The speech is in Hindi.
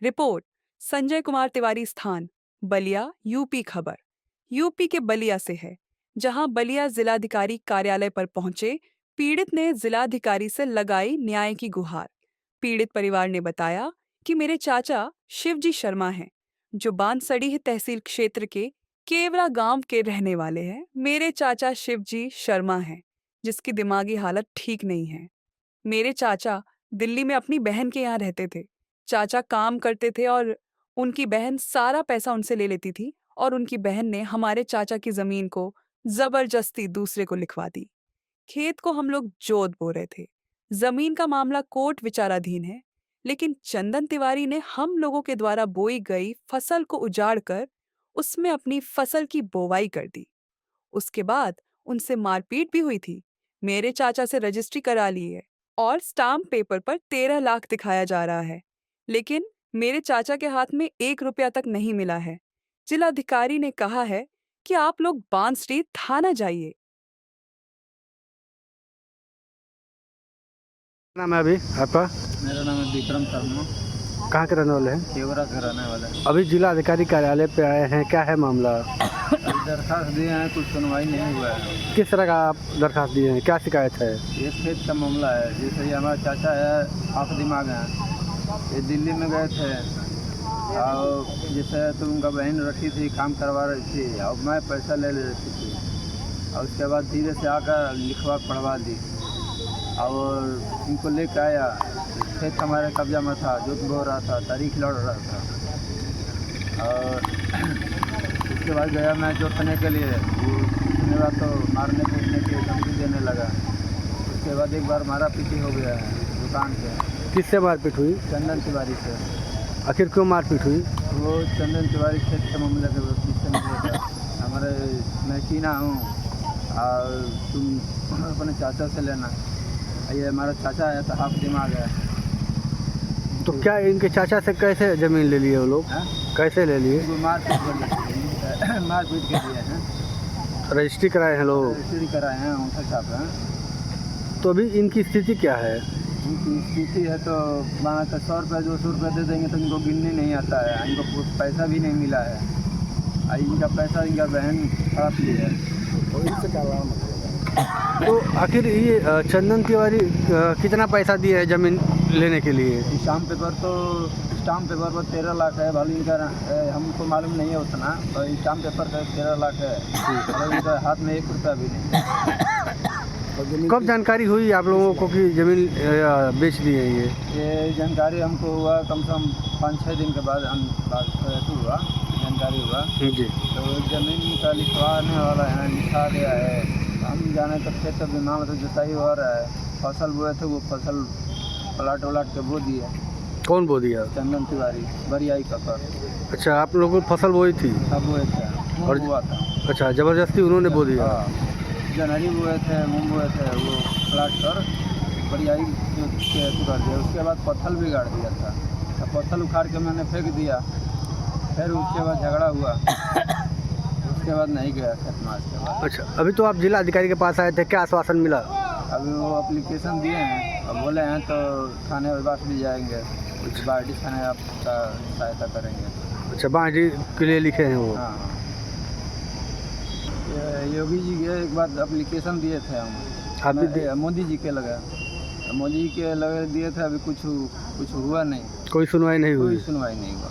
रिपोर्ट संजय कुमार तिवारी स्थान बलिया यूपी। खबर यूपी के बलिया से है, जहां बलिया जिलाधिकारी कार्यालय पर पहुंचे पीड़ित ने जिलाधिकारी से लगाई न्याय की गुहार। पीड़ित परिवार ने बताया कि मेरे चाचा शिवजी शर्मा हैं, जो बांसडीह तहसील क्षेत्र के केवरा गांव के रहने वाले हैं। मेरे चाचा शिवजी शर्मा हैं, जिसकी दिमागी हालत ठीक नहीं है। मेरे चाचा दिल्ली में अपनी बहन के यहाँ रहते थे। चाचा काम करते थे और उनकी बहन सारा पैसा उनसे ले लेती थी, और उनकी बहन ने हमारे चाचा की जमीन को जबरदस्ती दूसरे को लिखवा दी। खेत को हम लोग जोत बो रहे थे। जमीन का मामला कोर्ट विचाराधीन है, लेकिन चंदन तिवारी ने हम लोगों के द्वारा बोई गई फसल को उजाड़ कर उसमें अपनी फसल की बोवाई कर दी। उसके बाद उनसे मारपीट भी हुई थी। मेरे चाचा से रजिस्ट्री करा ली है और स्टाम्प पेपर पर 13 लाख दिखाया जा रहा है, लेकिन मेरे चाचा के हाथ में 1 रुपया तक नहीं मिला है। जिलाधिकारी ने कहा है कि आप लोग बांसडीह थाना जाइए। नाम है अभी आपका? मेरा नाम है विक्रम शर्मा। कहाँ के रहने वाले हैं? केवरा के रहने वाले हैं। अभी जिला अधिकारी कार्यालय पे आए हैं, क्या है मामला? अभी दरखास्त दिए हैं, कुछ सुनवाई नहीं हुआ है। किस तरह का आप दरखास्त दिए हैं, क्या शिकायत है? ये खेत का मामला है। जैसे ये हमारा चाचा है, आप दिमाग हैं, ये दिल्ली में गए थे और जैसे तो उनका बहन रखी थी, काम करवा रही थी और मैं पैसा ले रही थी, और उसके बाद धीरे से आकर लिखवा पढ़वा दी और इनको लेकर आया। खेत हमारे कब्जा में था, जोत बो रहा था, तारीख लड़ रहा था, और उसके बाद गया मैं जोतने के लिए। वो मेरा तो मारने कूदने की धमकी देने लगा। उसके बाद एक बार मारा पीटी हो गया है दुकान पे। किससे मारपीट हुई? चंदन तिवारी से। आखिर क्यों मारपीट हुई? वो चंदन तिवारी खेत के मामले के पीछे मिले था। हमारे मैं चीना हूँ और तुम अपने चाचा से लेना। ये हमारा चाचा है तो हाफ दिमाग है। तो क्या इनके चाचा से कैसे ज़मीन ले लिए वो लोग? कैसे ले लिए? मारपीट के लिए हैं। रजिस्ट्री कराए हैं लोग? रजिस्ट्री कराए हैं, अंगूठा छाप हैं। तो अभी इनकी स्थिति क्या है? उनकी स्थिति है तो माना तो 100 रुपये 200 रुपये दे देंगे तो इनको गिनने नहीं आता है। इनको पैसा भी नहीं मिला है। इनका पैसा इनका बहन हड़प ली है। तो आखिर ये चंदन तिवारी कितना पैसा दिए है ज़मीन लेने के लिए? स्टाम्प पेपर पर 13 लाख है। भले इनका हमको मालूम नहीं है उतना, तो स्टाम्प पेपर का 13 लाख है और इनका हाथ में 1 रुपया भी नहीं। कब जानकारी हुई आप लोगों को कि ज़मीन बेच दी है? ये जानकारी हमको हुआ कम से कम 5-6 दिन के बाद हुआ जानकारी हुआ जी। तो ज़मीन का लिखवाने वाला है, लिखा गया है। हम जाने तक खेत अभी मान तो जुताई हो रहा है। फसल बोए थे, वो फसल पलाट वलाट के बो दिए। कौन बो दिया? चंदन तिवारी बरियाई का कर। अच्छा, आप लोगों को फसल बोई थी? सब बोए थे और हुआ था। अच्छा, ज़बरदस्ती उन्होंने बो दिया? जनवरी बोए थे, मूंग बोए थे, वो प्लाट कर बरियाई कर दिया। उसके बाद पत्थर भी गाड़ दिया था, तो पत्थर उखाड़ के मैंने फेंक दिया। फिर उसके बाद झगड़ा हुआ, उसके बाद नहीं गया खेत में। के बाद अच्छा, अभी तो आप जिला अधिकारी के पास आए थे, क्या आश्वासन मिला? अभी वो एप्लीकेशन दिए हैं, अब बोले हैं तो थाने विभाग भी जाएंगे, बारडी थाने आपका सहायता करेंगे। अच्छा, बाँडी के लिए लिखे हैं वो? हाँ, योगी जी के एक बार एप्लीकेशन दिए थे हम। मोदी जी के लगा, मोदी जी के लगे दिए थे। अभी कुछ हुआ नहीं, कोई सुनवाई नहीं हुई? कोई सुनवाई नहीं हुआ।